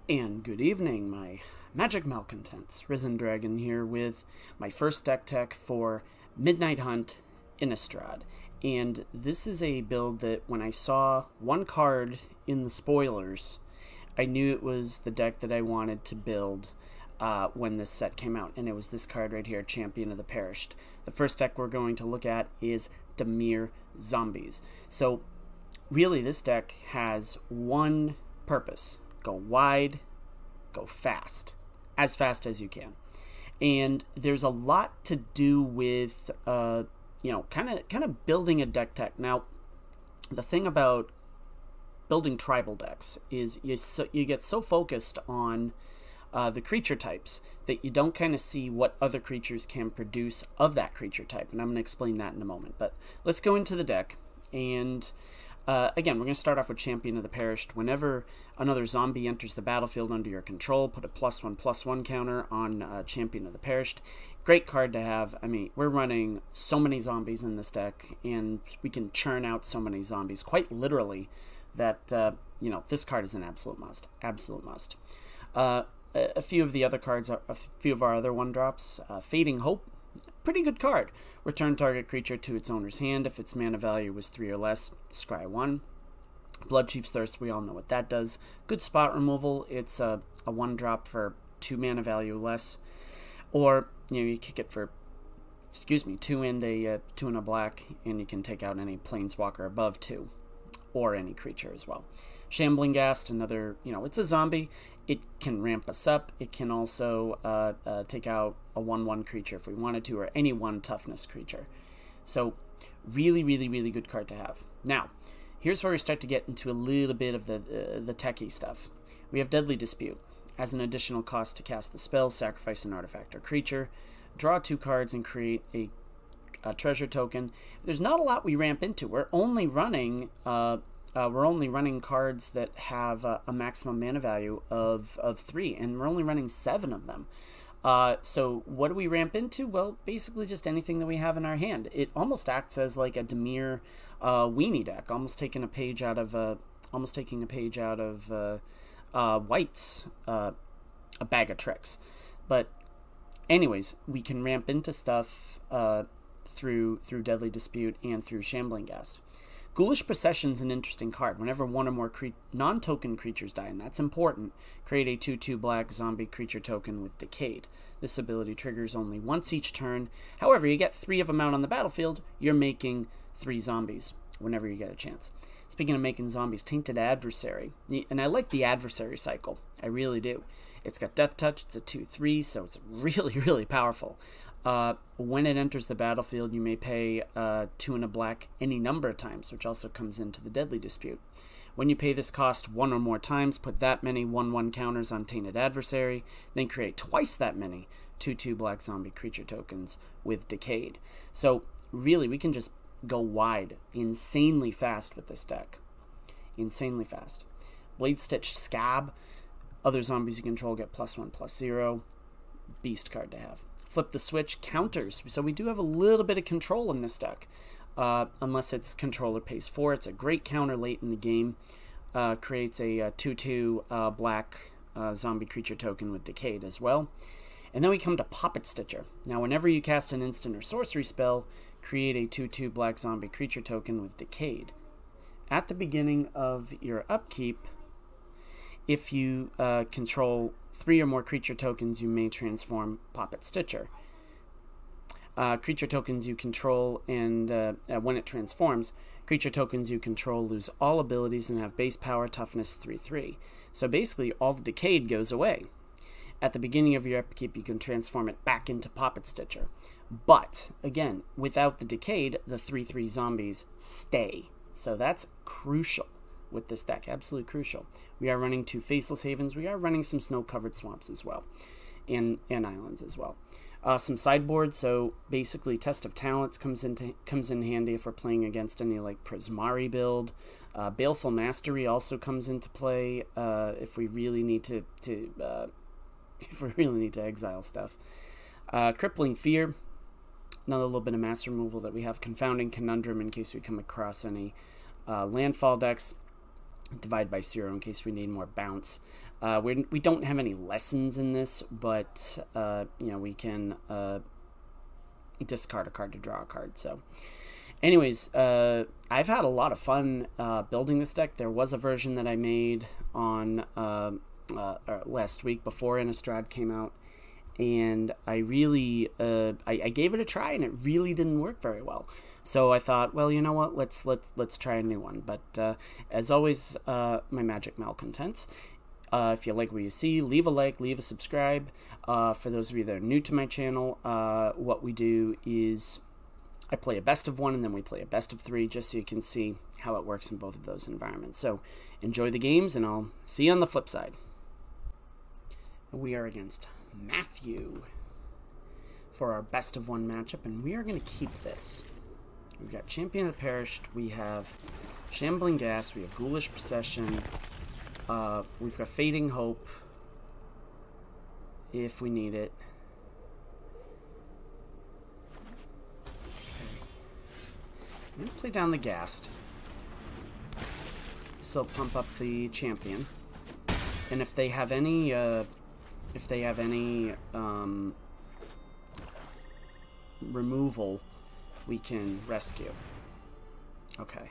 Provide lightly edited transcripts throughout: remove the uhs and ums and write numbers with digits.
And good evening, my magic malcontents. Risen Dragon here with my first deck tech for Midnight Hunt Innistrad. And this is a build that when I saw one card in the spoilers, I knew it was the deck that I wanted to build when this set came out. And it was this card right here, Champion of the Parish. The first deck we're going to look at is Dimir Zombies. So really this deck has one purpose. Go wide, go fast as you can. And there's a lot to do with, kind of building a deck tech. Now, the thing about building tribal decks is you get so focused on the creature types that you don't kind of see what other creatures can produce of that creature type. And I'm going to explain that in a moment. But let's go into the deck. And again, we're going to start off with Champion of the Parish. Whenever another zombie enters the battlefield under your control, put a +1/+1 counter on Champion of the Parish. Great card to have. I mean, we're running so many zombies in this deck, and we can churn out so many zombies, quite literally, that, this card is an absolute must. Absolute must. A few of the other cards, a few of our other one-drops. Fading Hope. Pretty good card. Return target creature to its owner's hand if its mana value was 3 or less. Scry 1. Bloodchief's Thirst, we all know what that does. Good spot removal. It's a 1-drop for 2 mana value less. Or, you kick it for, 2 and a black, and you can take out any planeswalker above 2. Or any creature as well. Shambling Ghast, another, it's a zombie. It can ramp us up. It can also take out a 1/1 creature if we wanted to, or any 1 toughness creature. So, really, really, really good card to have. Now, here's where we start to get into a little bit of the techie stuff. We have Deadly Dispute. As an additional cost to cast the spell, sacrifice an artifact or creature, draw 2 cards, and create a treasure token. There's not a lot we ramp into. We're only running cards that have a maximum mana value of 3, and we're only running 7 of them. So what do we ramp into? Well, basically just anything that we have in our hand. It almost acts as like a Dimir weenie deck, almost taking a page out of White's A Bag of Tricks. But anyways, we can ramp into stuff through Deadly Dispute and through Shambling Ghast. Ghoulish Procession's an interesting card. Whenever 1 or more non-token creatures die, and that's important, create a 2/2 black zombie creature token with Decayed. This ability triggers only once each turn. However, you get 3 of them out on the battlefield, you're making 3 zombies whenever you get a chance. Speaking of making zombies, Tainted Adversary. And I like the Adversary cycle. I really do. It's got Death Touch. It's a 2/3, so it's really, really powerful. When it enters the battlefield, you may pay 2 and a black any number of times, which also comes into the Deadly Dispute. When you pay this cost 1 or more times, put that many 1/1 counters on Tainted Adversary, then create twice that many 2/2 black zombie creature tokens with Decayed. So really, we can just go wide insanely fast with this deck. Insanely fast. Blade Stitch Scab. Other zombies you control get +1/+0. Beast card to have. Flip the Switch, counters. So we do have a little bit of control in this deck. Unless it's controller pays 4. It's a great counter late in the game. Creates a 2/2 black zombie creature token with Decayed as well. And then we come to Puppet Stitcher. Now whenever you cast an instant or sorcery spell, create a 2/2 black zombie creature token with Decayed. At the beginning of your upkeep, if you control 3 or more creature tokens, you may transform Puppet Stitcher. Creature tokens you control, and when it transforms, creature tokens you control lose all abilities and have base power, toughness 3/3. So basically, all the Decayed goes away. At the beginning of your upkeep, you can transform it back into Puppet Stitcher. But, again, without the Decayed, the 3/3 zombies stay. So that's crucial with this deck, absolutely crucial. We are running 2 Faceless Havens. We are running some snow-covered swamps as well, and islands as well. Some sideboard, so basically Test of Talents comes in handy if we're playing against any like Prismari build. Baleful Mastery also comes into play if we really need to exile stuff. Crippling Fear, another little bit of master removal that we have. Confounding Conundrum in case we come across any landfall decks. Divide by 0 in case we need more bounce. We don't have any lessons in this, but you know, we can discard a card to draw a card. So anyways, I've had a lot of fun building this deck. There was a version that I made on last week before Innistrad came out, and I really I gave it a try, and it really didn't work very well. So I thought, well, you know what, let's try a new one. But as always, my magic malcontents, if you like what you see, leave a like, leave a subscribe. For those of you that are new to my channel, what we do is I play a best of 1 and then we play a best of 3, just so you can see how it works in both of those environments. So enjoy the games, and I'll see you on the flip side. We are against Matthew for our best of 1 matchup, and we are going to keep this. We've got Champion of the Parish, we have Shambling Ghast, we have Ghoulish Procession, we've got Fading Hope if we need it. I'm going to play down the Ghast. This will pump up the Champion. And if they have any, removal, we can rescue. Okay.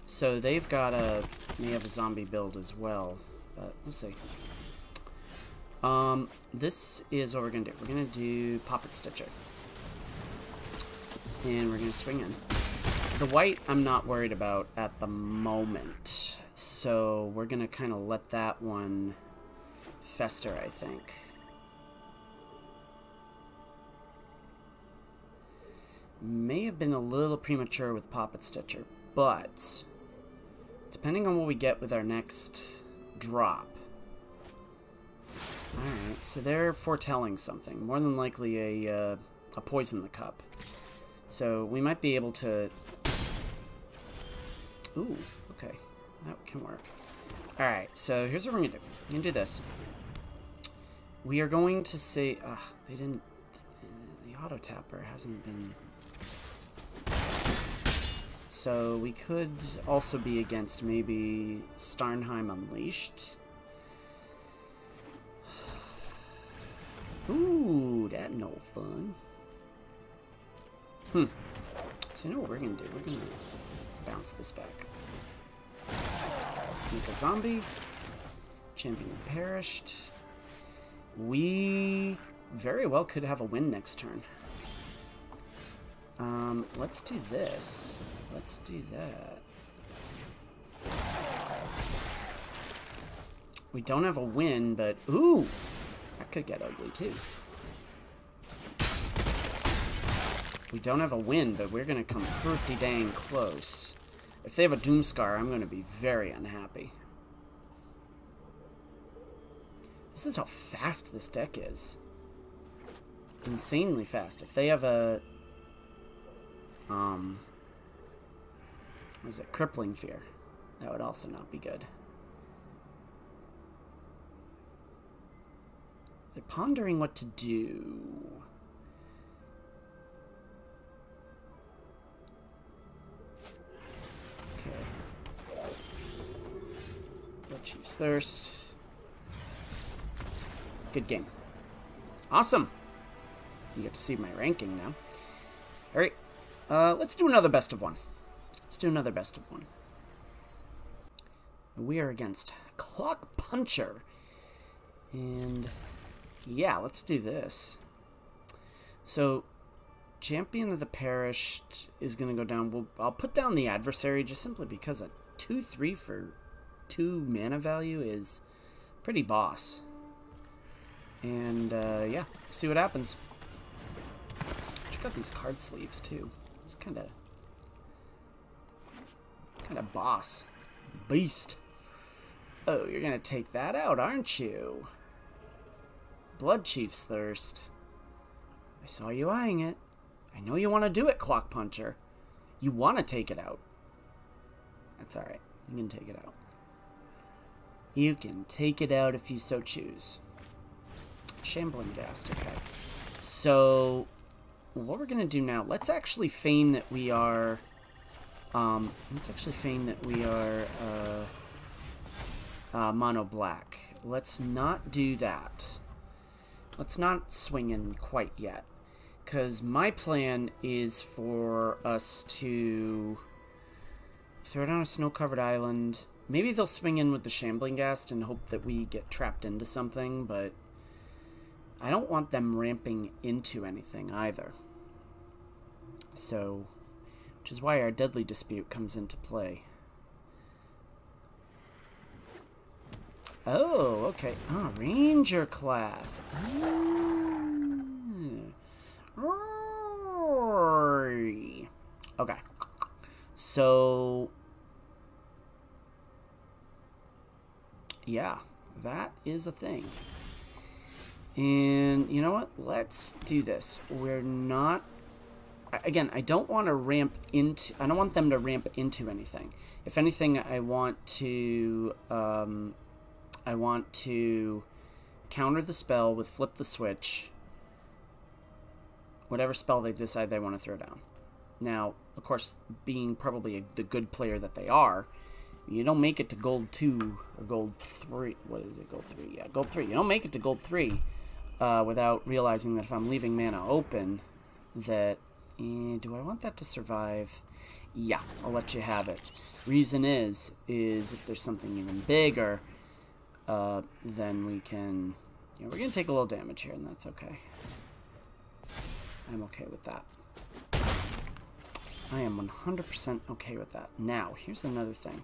So they have a zombie build as well. But we'll see. This is what we're going to do. We're going to do Puppet Stitcher. And we're going to swing in. The white I'm not worried about at the moment, so we're going to kind of let that one fester, I think. May have been a little premature with Puppet Stitcher, but depending on what we get with our next drop. Alright, so they're foretelling something. More than likely a Poison the Cup. So we might be able to... Ooh, okay. That can work. Alright, so here's what we're going to do. We're going to do this. We are going to say... they didn't... The auto-tapper hasn't been... So we could also be against maybe Starnheim Unleashed. Ooh, that no fun. So you know what we're going to do? We're going to bounce this back. Make a zombie. Champion Perished. We very well could have a win next turn. Let's do this. Let's do that. We don't have a win, but... Ooh! That could get ugly, too. We don't have a win, but we're going to come pretty dang close. If they have a Doomscar, I'm going to be very unhappy. This is how fast this deck is. Insanely fast. If they have a... what is it? Crippling Fear. That would also not be good. They're pondering what to do. Okay. Blood Chief's Thirst. Good game. Awesome. You get to see my ranking now. Alright. Let's do another best of 1. Let's do another best of 1. We are against Clock Puncher. And yeah, let's do this. So, Champion of the Parish is going to go down. I'll put down the Adversary just simply because a 2/3 for 2 mana value is pretty boss. And yeah, see what happens. Check out these card sleeves too. It's kind of boss. Beast. Oh, you're gonna take that out, aren't you? Blood Chief's Thirst. I saw you eyeing it. I know you want to do it, Clock Puncher. You want to take it out. That's alright. You can take it out. You can take it out if you so choose. Shambling Ghast, okay. So, what we're gonna do now, let's actually feign that we are... mono black. let's not do that. Let's not swing in quite yet. Because my plan is for us to throw down a snow-covered island. Maybe they'll swing in with the Shambling Ghast and hope that we get trapped into something, but I don't want them ramping into anything either. So, which is why our Deadly Dispute comes into play. Oh, okay. Oh, Ranger class. Okay. So, yeah, that is a thing. And you know what? Let's do this. We're not... Again, I don't want to ramp into... I don't want them to ramp into anything. If anything, I want to counter the spell with Flip the Switch. Whatever spell they decide they want to throw down. Now, of course, being probably the good player that they are, you don't make it to gold 2 or gold 3. What is it? Gold 3. Yeah, gold 3. You don't make it to gold 3 without realizing that if I'm leaving mana open, that... do I want that to survive? Yeah, I'll let you have it. Reason is if there's something even bigger, then we can... You know, we're going to take a little damage here, and that's okay. I'm okay with that. I am 100% okay with that. Now, here's another thing.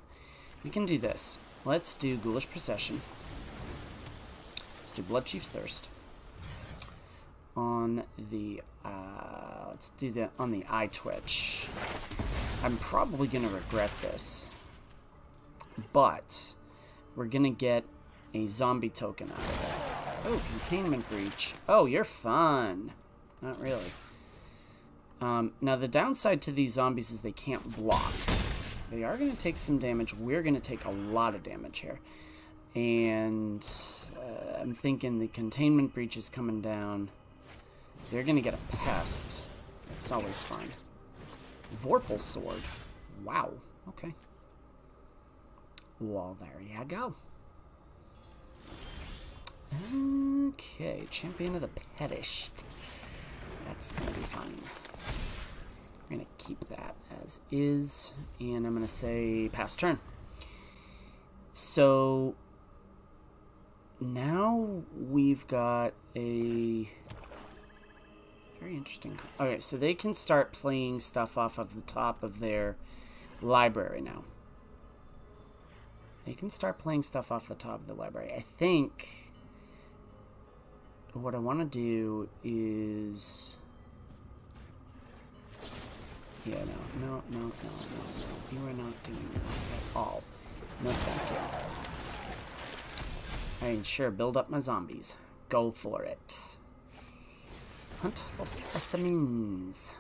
We can do this. Let's do Ghoulish Procession. Let's do Blood Chief's Thirst. On the, let's do that on the Eye Twitch. I'm probably going to regret this. But, we're going to get a zombie token out of it. Oh, Containment Breach. Oh, you're fun. Not really. Now, the downside to these zombies is they can't block. They are going to take some damage. We're going to take a lot of damage here. And I'm thinking the Containment Breach is coming down. They're going to get a Pest. That's always fine. Vorpal Sword. Wow. Okay. Well, there you go. Okay. Champion of the Parish. That's going to be fun. I'm going to keep that as is, and I'm going to say pass turn. So, now we've got a very interesting... Okay, so they can start playing stuff off of the top of their library now. They can start playing stuff off the top of the library. I think what I want to do is... Yeah, no. You are not doing that at all. No, thank you. I mean, sure, build up my zombies. Go for it. Hunt for specimens.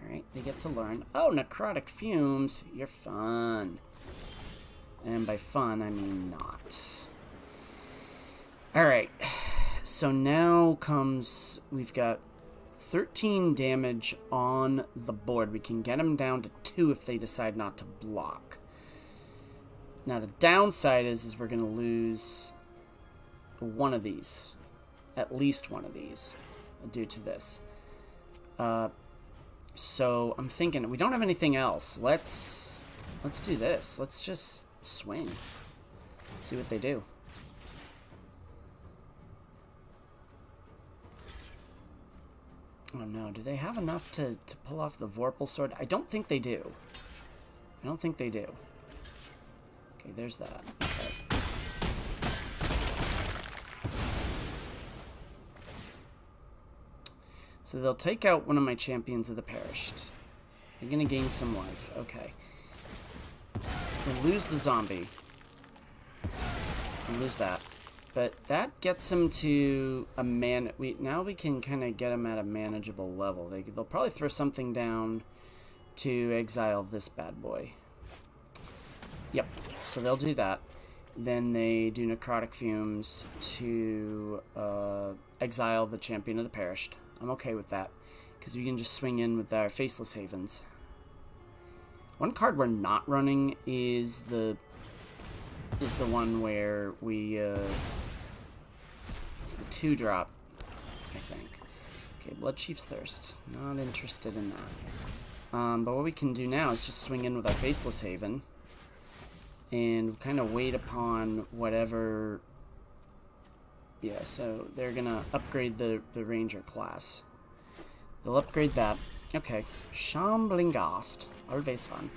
Alright, they get to learn. Oh, necrotic fumes. You're fun. And by fun, I mean not. Alright. So now comes... We've got 13 damage on the board. We can get them down to 2 if they decide not to block. Now the downside is we're going to lose one of these. At least one of these due to this. So I'm thinking we don't have anything else. Let's do this. Let's just swing. See what they do. Oh no, do they have enough to pull off the Vorpal Sword? I don't think they do. I don't think they do. Okay, there's that. Okay. So they'll take out one of my Champions of the Parish. They're going to gain some life. Okay. We'll lose the zombie. We'll lose that. But that gets them to a now we can kind of get them at a manageable level. They'll probably throw something down to exile this bad boy. Yep. So they'll do that. Then they do necrotic fumes to exile the Champion of the Parish. I'm okay with that because we can just swing in with our Faceless Havens. One card we're not running is the is the one where we, it's the 2-drop, I think. Okay, Blood Chief's Thirst. Not interested in that. But what we can do now is just swing in with our Faceless Haven and kind of wait upon whatever... Yeah, so they're gonna upgrade the Ranger class. They'll upgrade that. Okay, Shambling Ghast. Always fun.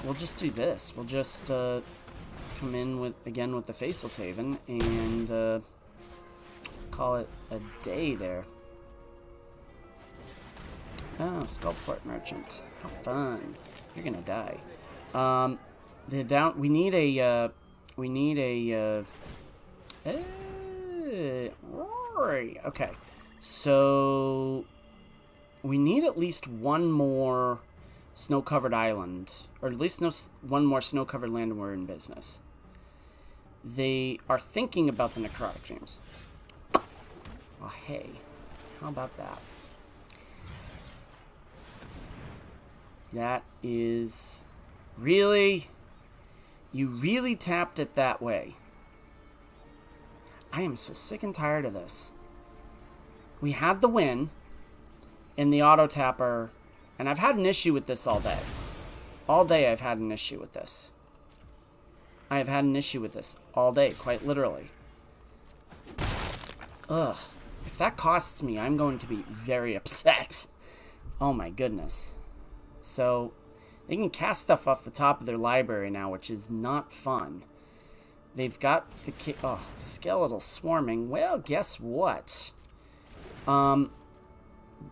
We'll just do this. We'll just come in with the Faceless Haven and call it a day there. Oh, Skullport Merchant. How fun. You're gonna die. We need a okay. So we need at least one more snow-covered island, or at least one more snow-covered land, and we're in business. They are thinking about the Necrotic Dreams. Oh, hey. How about that? That is... Really? You really tapped it that way. I am so sick and tired of this. We had the win in the auto-tapper, and I've had an issue with this all day. All day I've had an issue with this. I have had an issue with this all day, quite literally. Ugh. If that costs me, I'm going to be very upset. Oh my goodness. So, they can cast stuff off the top of their library now, which is not fun. They've got the... Skeletal Swarming. Well, guess what?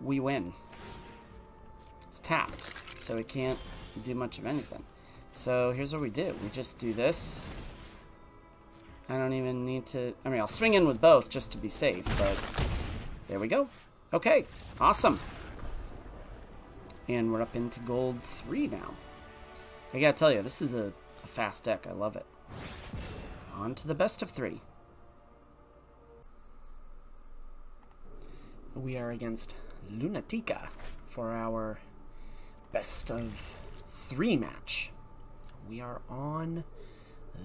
We win. It's tapped, so it can't do much of anything. So here's what we do. We just do this. I don't even need to... I mean, I'll swing in with both just to be safe, but there we go. Okay, awesome. And we're up into gold 3 now. I gotta tell you, this is a fast deck. I love it. On to the best of 3. We are against Lunatica for our best of 3 match. We are on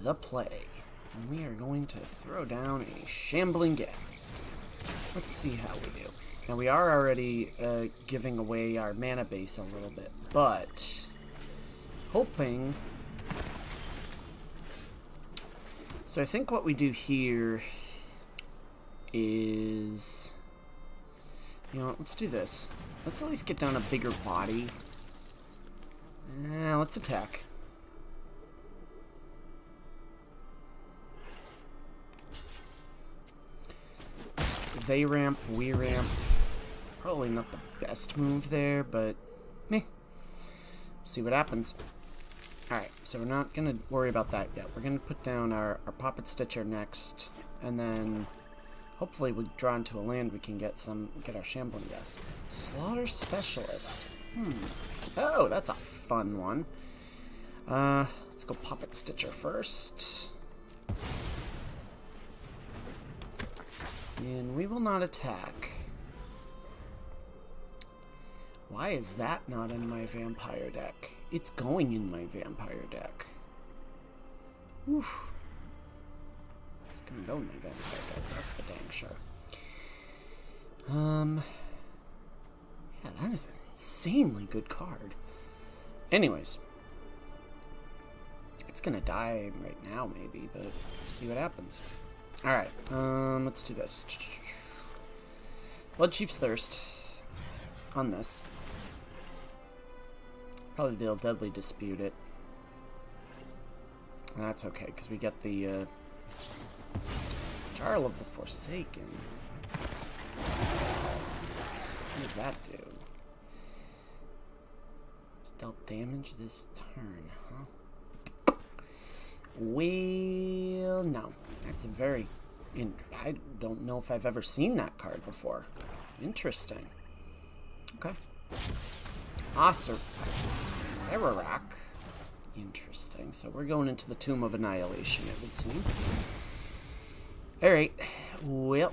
the play. And we are going to throw down a Shambling Ghast. Let's see how we do. Now we are already giving away our mana base a little bit, but hoping... So I think what we do here is... You know what, let's do this. Let's at least get down a bigger body. Let's attack. They ramp, we ramp. Probably not the best move there, but meh. See what happens. Alright, so we're not going to worry about that yet. We're going to put down our Poppet Stitcher next, and then hopefully we draw into a land we can get our Shambling Ghast. Slaughter Specialist. Oh, that's a fun one. Let's go Poppet Stitcher first. And we will not attack. Why is that not in my vampire deck? It's going in my vampire deck. Oof. It's gonna go in my vampire deck, that's for dang sure. Yeah, that is an insanely good card. Anyways. It's gonna die right now, maybe, but see what happens. Alright, let's do this. Blood Chief's Thirst on this. Probably they'll Deadly Dispute it. That's okay, because we get the Jarl of the Forsaken. What does that do? Just dealt damage this turn, huh? Well, no. That's a very... I don't know if I've ever seen that card before. Interesting. Okay. Serarak. Interesting. So we're going into the Tomb of Annihilation, it would seem. Alright. Well,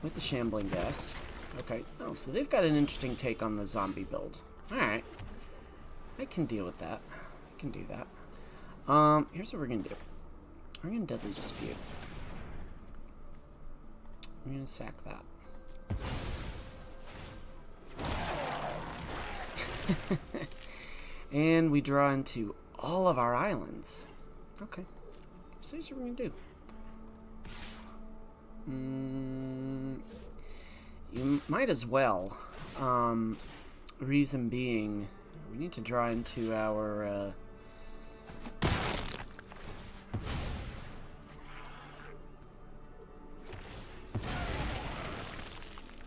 with the Shambling Ghast. Okay. Oh, so they've got an interesting take on the zombie build. Alright. I can deal with that. I can do that. Here's what we're going to do. We're gonna Deadly Dispute. We're gonna sack that. And we draw into all of our islands. Okay. So here's what we're gonna do. You might as well. Reason being, we need to draw into our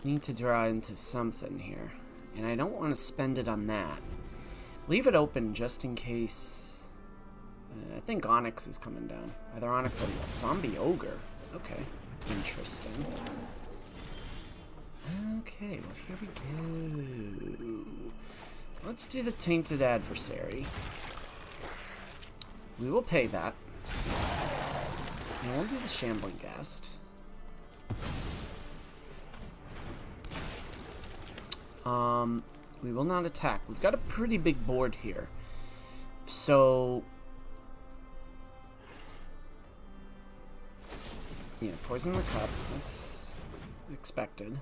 need to draw into something here, and I don't want to spend it on that. Leave it open just in case. I think Onyx is coming down. Either Onyx or Zombie Ogre. Okay, interesting. Okay, well here we go. Let's do the Tainted Adversary. We will pay that. And we'll do the Shambling Ghast. We will not attack. We've got a pretty big board here. So... yeah, poison the cup. That's expected.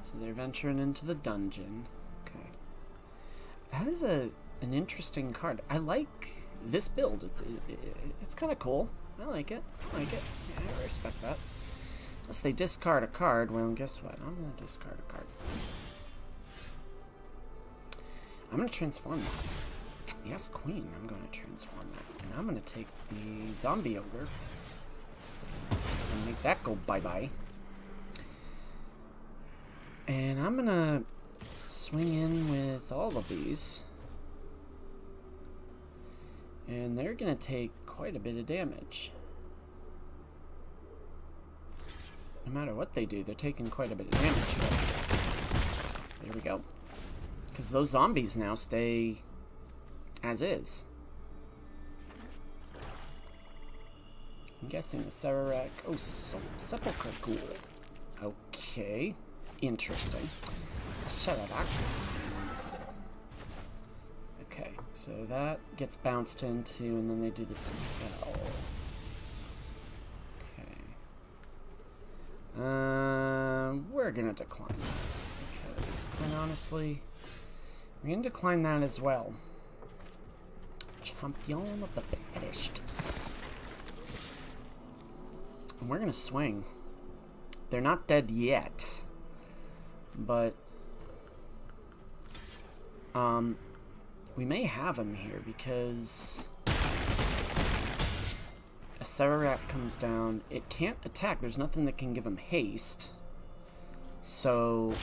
So they're venturing into the dungeon. Okay. That is an interesting card. I like this build. It's kind of cool. I like it. I like it. Yeah, I respect that. Unless they discard a card, well, guess what? I'm going to discard a card. I'm going to transform that. Yes, Queen. I'm going to transform that. And I'm going to take the Zombie Ogre and make that go bye-bye. And I'm going to swing in with all of these. And they're going to take quite a bit of damage. No matter what they do, they're taking quite a bit of damage here. There we go. Because those zombies now stay as is. I'm guessing a Sararak. Oh, Sepulchre Ghoul. Okay. Interesting. Sararak. Okay, so that gets bounced into, and then they do the cell. We're gonna decline that because, quite honestly, we're gonna decline that as well. Champion of the Perished. And we're gonna swing. They're not dead yet, but we may have them here because a Sararak comes down. It can't attack. There's nothing that can give him haste. So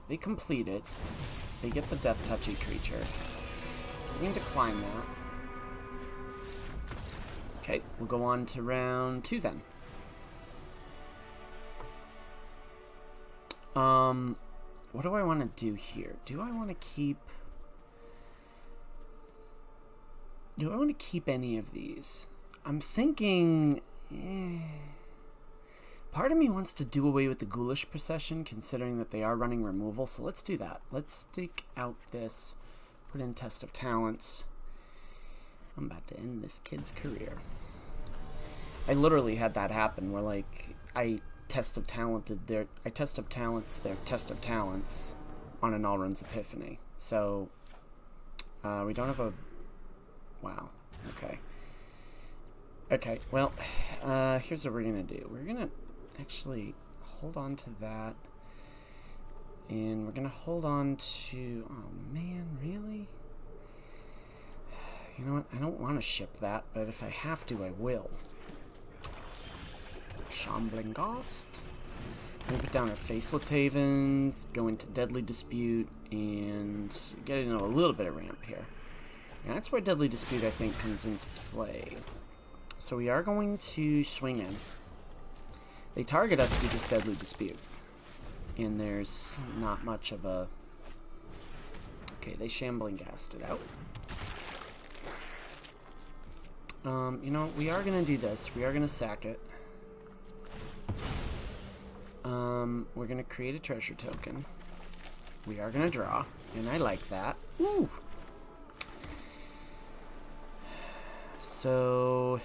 they complete it. They get the death touchy creature. We can decline that. Okay, we'll go on to round 2 then. What do I want to do here? Do I want to keep... do I want to keep any of these? I'm thinking... part of me wants to do away with the Ghoulish Procession, considering that they are running removal, so let's do that. Let's take out this, put in Test of Talents. I'm about to end this kid's career. I literally had that happen, where, like, I Test of Talents their Test of Talents on an All-Runs Epiphany. So, we don't have a... wow. Okay. Okay, well, here's what we're gonna do. We're gonna actually hold on to that. And we're gonna hold on to... oh, man, really? You know what? I don't want to ship that, but if I have to, I will. Shambling Ghast. We put down our Faceless Haven, go into Deadly Dispute, and get into a little bit of ramp here. And that's where Deadly Dispute, I think, comes into play. So we are going to swing in. They target us, we just Deadly Dispute. And there's not much of a... okay, they Shambling Ghast it out. You know, we are going to do this. We are going to sack it. We're going to create a treasure token. We are going to draw, and I like that. Ooh. So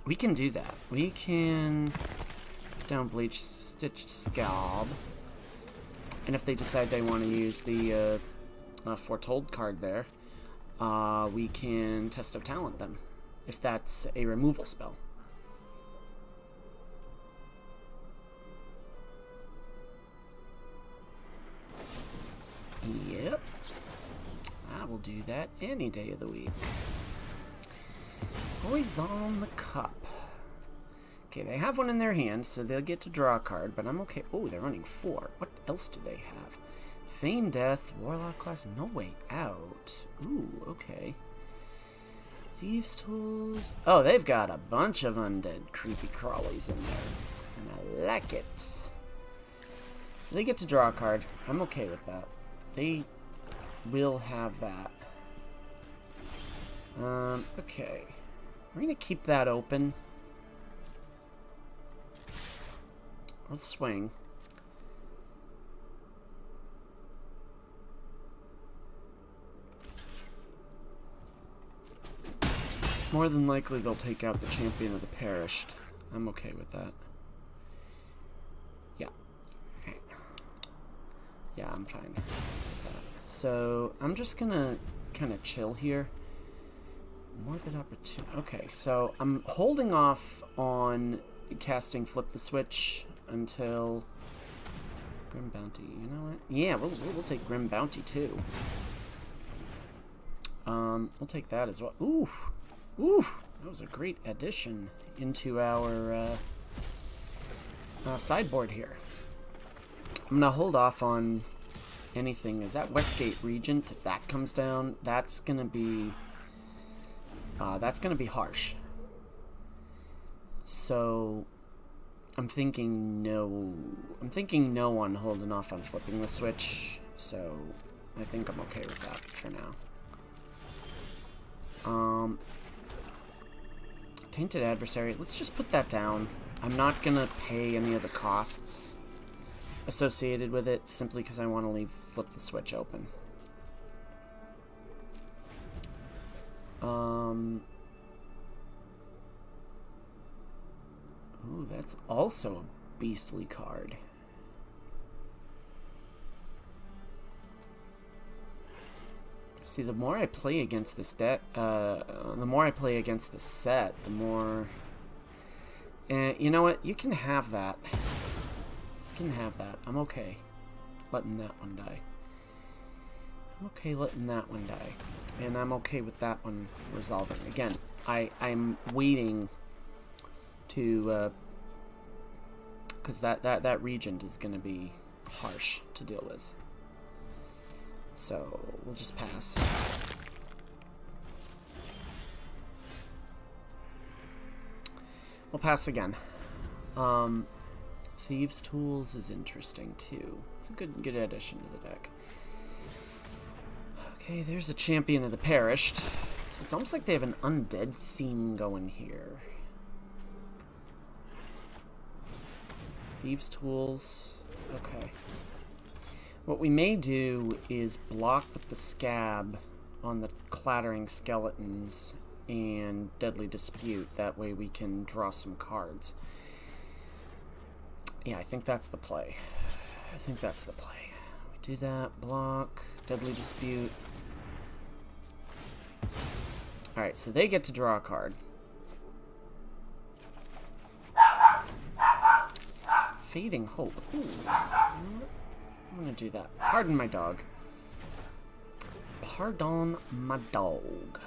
we can do that. We can put down Bleach Stitched Scalp. And if they decide they want to use the Foretold card there, we can Test of Talent them, if that's a removal spell. Yep. I will do that any day of the week. Always on the cup. Okay, they have one in their hand, so they'll get to draw a card, but I'm okay. Oh, they're running 4. What else do they have? Feign Death, Warlock class, No Way Out. Ooh, okay. Thieves' Tools. Oh, they've got a bunch of undead creepy crawlies in there. And I like it. So they get to draw a card. I'm okay with that. They will have that. Okay. We're gonna keep that open. Let's swing. It's more than likely they'll take out the champion of the Parish. I'm okay with that. Yeah. Yeah, I'm fine with that. So, I'm just gonna kind of chill here. Morbid Opportunity. Okay, so I'm holding off on casting Flip the Switch until Grim Bounty. You know what? Yeah, we'll take Grim Bounty too. We'll take that as well. Ooh, ooh, that was a great addition into our sideboard here. I'm gonna hold off on anything. Is that Westgate Regent? If that comes down, that's gonna be harsh. So I'm thinking no. I'm thinking no on holding off on flipping the switch. So I think I'm okay with that for now. Tainted Adversary. Let's just put that down. I'm not gonna pay any of the costs associated with it simply because I want to leave Flip the Switch open. Ooh, that's also a beastly card. See, the more I play against this the more I play against the set, the more. You know what? You can have that. You can have that. I'm okay letting that one die. I'm okay letting that one die, and I'm okay with that one resolving. Again, I'm waiting to because that regent is going to be harsh to deal with. So we'll just pass. We'll pass again. Thieves' Tools is interesting too. It's a good addition to the deck. Okay, there's a champion of the Parish. So it's almost like they have an undead theme going here. Thieves' Tools. Okay. What we may do is block with the Scab on the Clattering Skeletons and Deadly Dispute. That way we can draw some cards. Yeah, I think that's the play. I think that's the play. We do that. Block. Deadly Dispute. Alright, so they get to draw a card. Fading Hope. Ooh. I'm gonna do that. Pardon my dog. Pardon my dog.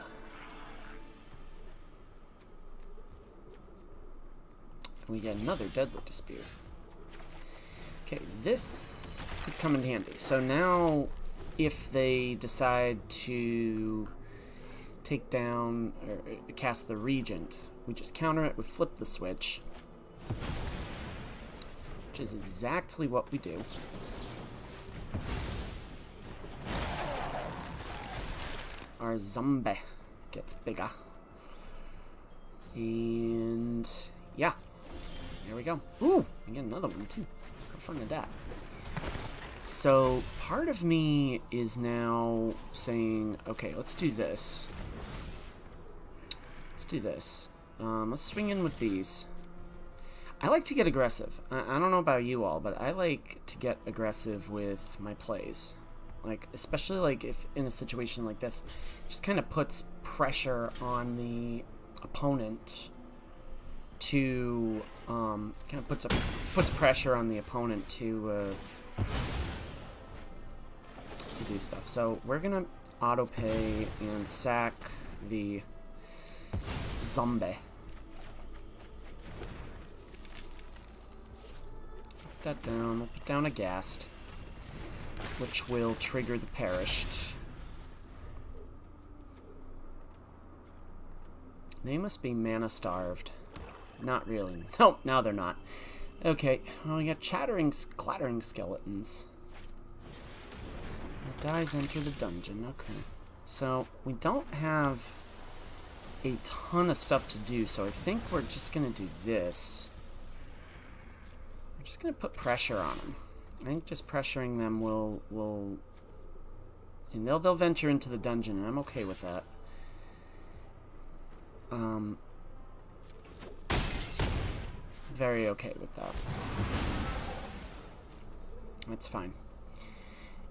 We get another Deadly Dispute. Okay, this could come in handy. So now, if they decide to take down or cast the Regent, we just counter it with Flip the Switch, which is exactly what we do. Our zombie gets bigger. And yeah, there we go. Ooh, we get another one too. How fun is that? So part of me is now saying, okay, let's do this. Let's do this. Let's swing in with these. I like to get aggressive. I don't know about you all, but I like to get aggressive with my plays. Like, especially like if in a situation like this, it just kind of puts pressure on the opponent to kind of puts pressure on the opponent to do stuff. So we're gonna auto pay and sack the zombie. Put that down. We'll put down a ghast, which will trigger the perished. They must be mana starved. Not really. Nope, now they're not. Okay, well, we got clattering skeletons. When it dies, enter the dungeon. Okay. So, we don't have a ton of stuff to do, so I think we're just gonna do this. We're just gonna put pressure on them. I think just pressuring them will and they'll venture into the dungeon, and I'm okay with that. Very okay with that. That's fine.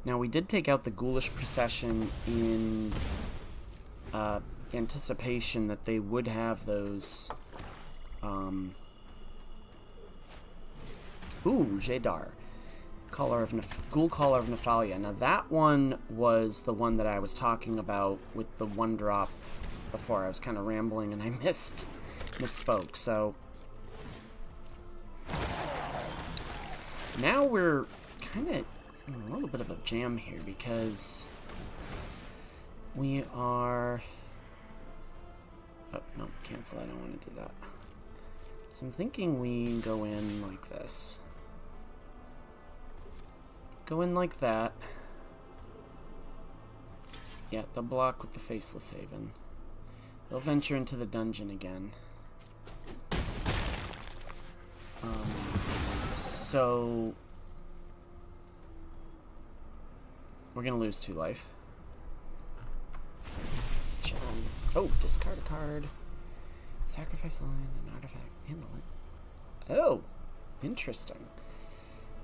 Now, we did take out the ghoulish procession in anticipation that they would have those. Ooh, Jadar. Ghoul Caller of Nephalia. Now, that one was the one that I was talking about with the one drop before. I was kind of rambling and I misspoke. So now we're kind of in a little bit of a jam here because we are... Oh, no, cancel. I don't want to do that. So I'm thinking we go in like this. Go in like that. Yeah, they'll block with the Faceless Haven. They'll venture into the dungeon again. So we're gonna lose 2 life. Oh, discard a card. Sacrifice a line, an artifact, handle it. Oh, interesting.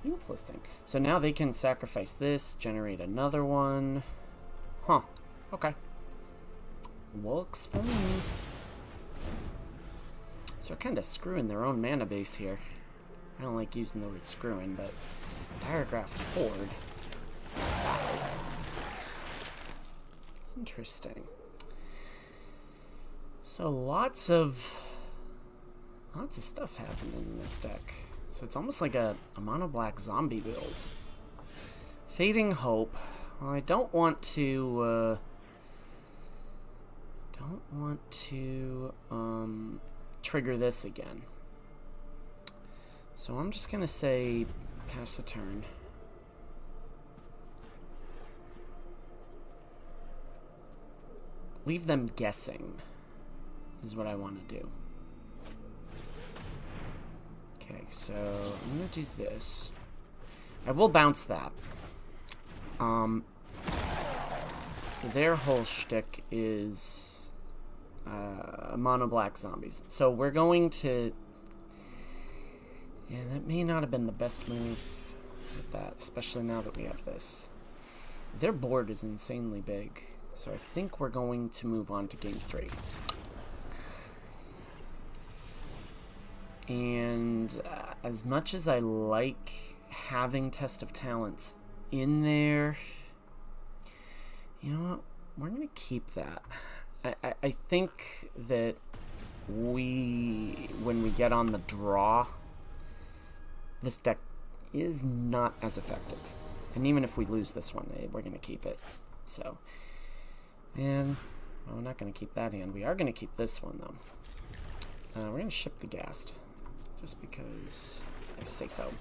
Interesting. So now they can sacrifice this, generate another one. Huh. Okay. Works for me. So they're kind of screwing their own mana base here. I don't like using the word screwing, but Paragraph Horde. Interesting. So lots of stuff happening in this deck. So it's almost like a mono black zombie build. Fading Hope. Well, I don't want to trigger this again. So I'm just gonna say pass the turn. Leave them guessing is what I want to do. Okay, so I'm gonna do this. I will bounce that. So their whole shtick is mono black zombies. So we're going to... Yeah, that may not have been the best move with that, especially now that we have this. Their board is insanely big, so I think we're going to move on to game 3. And as much as I like having Test of Talents in there, you know what? We're going to keep that. I think that when we get on the draw, this deck is not as effective. And even if we lose this one, we're going to keep it. So, and well, we're not going to keep that hand. We are going to keep this one, though. We're going to ship the Ghast. Just because I say so.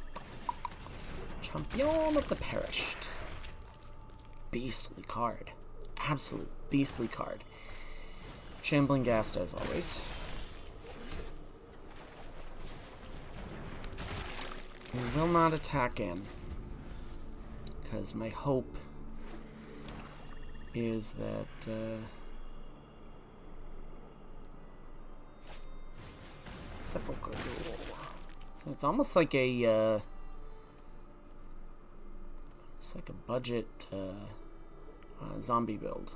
Champion of the Perished. Beastly card. Absolute beastly card. Shambling Ghast as always. We will not attack in. because my hope is that sepulchre duel. So it's almost like a it's like a budget zombie build.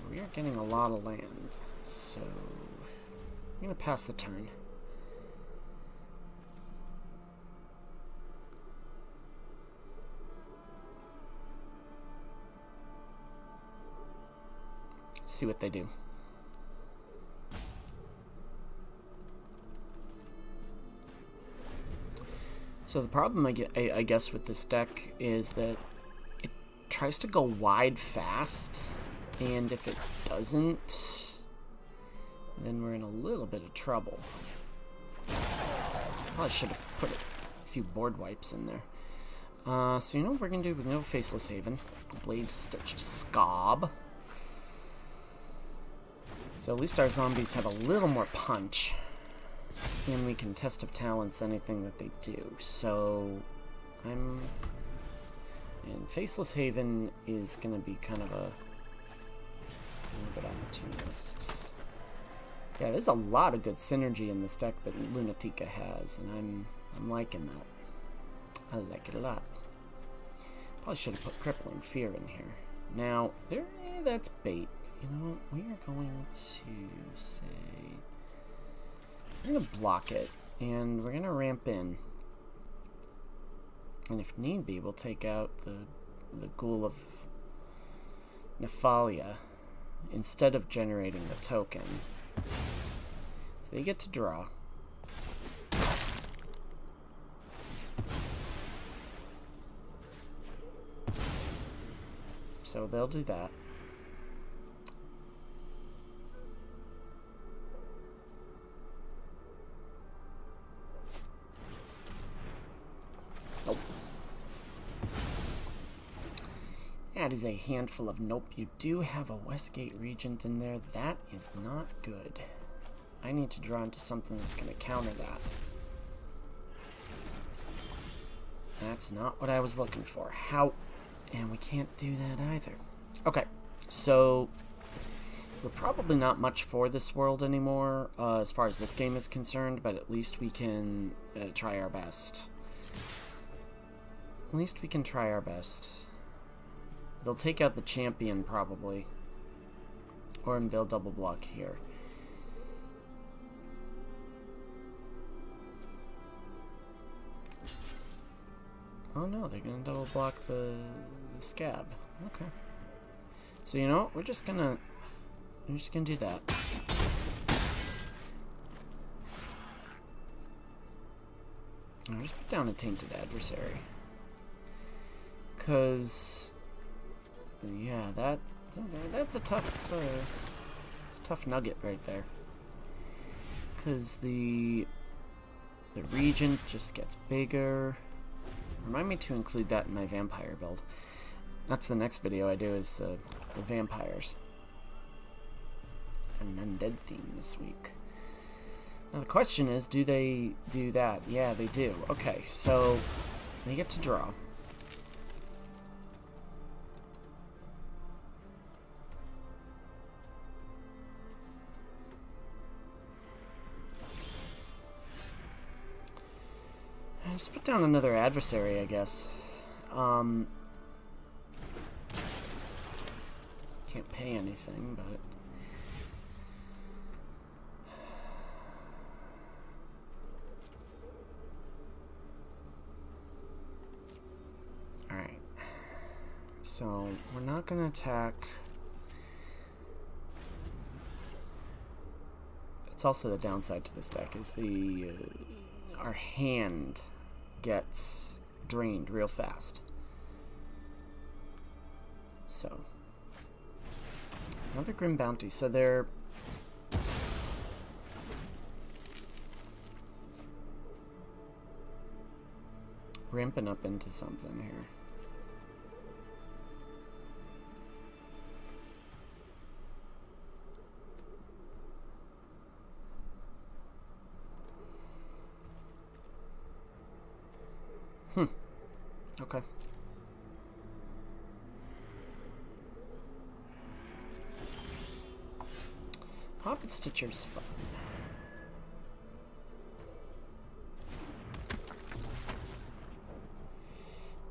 We are getting a lot of land, so I'm gonna pass the turn. See what they do. So the problem I guess with this deck is that it tries to go wide fast, and if it doesn't, then we're in a little bit of trouble. Probably should have put a few board wipes in there. So you know what we're gonna do? We're gonna go Faceless Haven, Blade Stitched Scob. So at least our zombies have a little more punch, and we can test of talents anything that they do. So and Faceless Haven is gonna be kind of a little bit opportunist. Yeah, there's a lot of good synergy in this deck that Lunatica has, and I'm liking that. I like it a lot. Probably should have put Crippling Fear in here. Now, that's bait. You know what? We are going to say we're gonna block it, and we're gonna ramp in. And if need be, we'll take out the Ghoul of Nephalia instead of generating the token. So they get to draw. So they'll do that. Nope. That is a handful of nope. You do have a Westgate Regent in there. That is not good. I need to draw into something that's going to counter that. That's not what I was looking for. How? And we can't do that either. Okay, so we're probably not much for this world anymore as far as this game is concerned, but at least we can try our best. At least we can try our best. They'll take out the champion probably, or they'll double block here. Oh no, they're gonna double block the scab. Okay. So you know what? We're just gonna do that. I'll just put down a Tainted Adversary. Cause yeah, that's a tough it's a tough nugget right there. Cause the Regent just gets bigger. Remind me to include that in my vampire build. That's the next video I do, is the vampires. An undead theme this week. Now the question is, do they do that? Yeah, they do. Okay, so they get to draw. Just put down another adversary, I guess. Can't pay anything, but alright. So we're not gonna attack. It's also the downside to this deck is our hand gets drained real fast. So another Grim Bounty. So they're ramping up into something here. Okay. Poppet Stitcher's fun.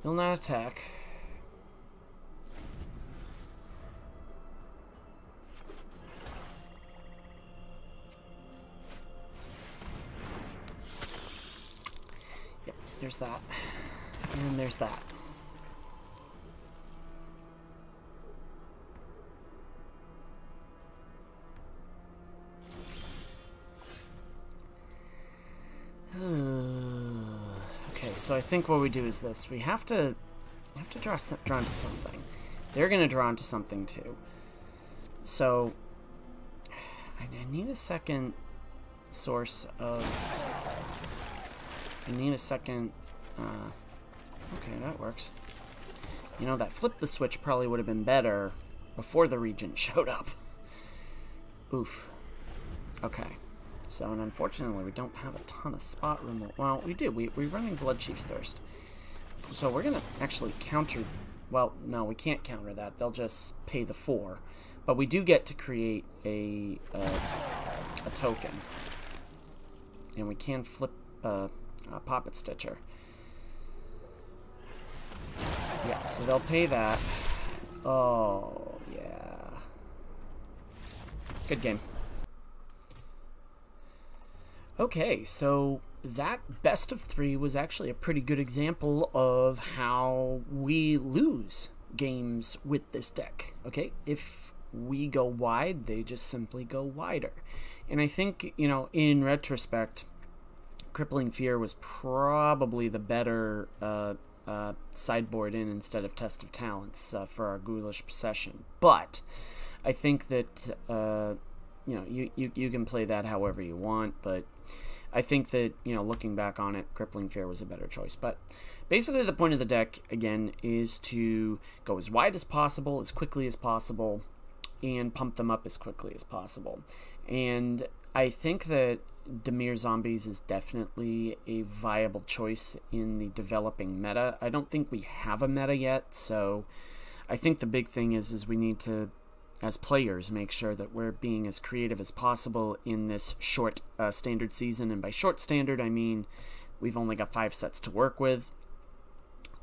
Will not attack. Yep, there's that. And there's that. Okay, so I think what we do is this. We have to draw into something. They're going to draw into something too. So I need a second source of... I need a second... okay, that works. You know, that flip the switch probably would have been better before the Regent showed up. Oof. Okay. So, and unfortunately, we don't have a ton of spot room. Well, we do. We're running Blood Chief's Thirst. So we're going to actually counter... Well, no, we can't counter that. They'll just pay the 4. But we do get to create a token. And we can flip a Poppet Stitcher. Yeah, so they'll pay that. Oh, yeah. Good game. Okay, so that best of 3 was actually a pretty good example of how we lose games with this deck. Okay, if we go wide, they just simply go wider. And I think, you know, in retrospect, Crippling Fear was probably the better sideboard in instead of Test of Talents for our Ghoulish Possession. But I think that, you know, you can play that however you want, but I think that, you know, looking back on it, Crippling Fear was a better choice. But basically the point of the deck, again, is to go as wide as possible, as quickly as possible, and pump them up as quickly as possible. And I think that Dimir Zombies is definitely a viable choice in the developing meta. I don't think we have a meta yet, so I think the big thing is we need to, as players, make sure that we're being as creative as possible in this short standard season. And by short standard, I mean we've only got 5 sets to work with.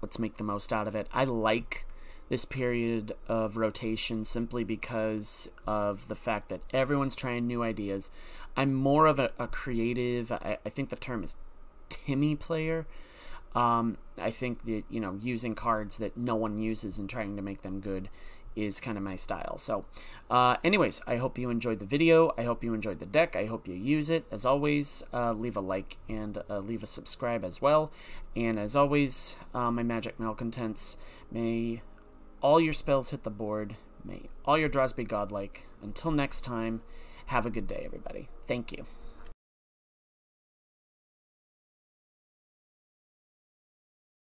Let's make the most out of it. I like this period of rotation simply because of the fact that everyone's trying new ideas. I'm more of a creative, I think the term is Timmy player. I think that, you know, using cards that no one uses and trying to make them good is kind of my style. So anyways, I hope you enjoyed the video. I hope you enjoyed the deck. I hope you use it. As always, leave a like and leave a subscribe as well. And as always, my magic malcontents, may all your spells hit the board. May all your draws be godlike. Until next time, have a good day, everybody. Thank you.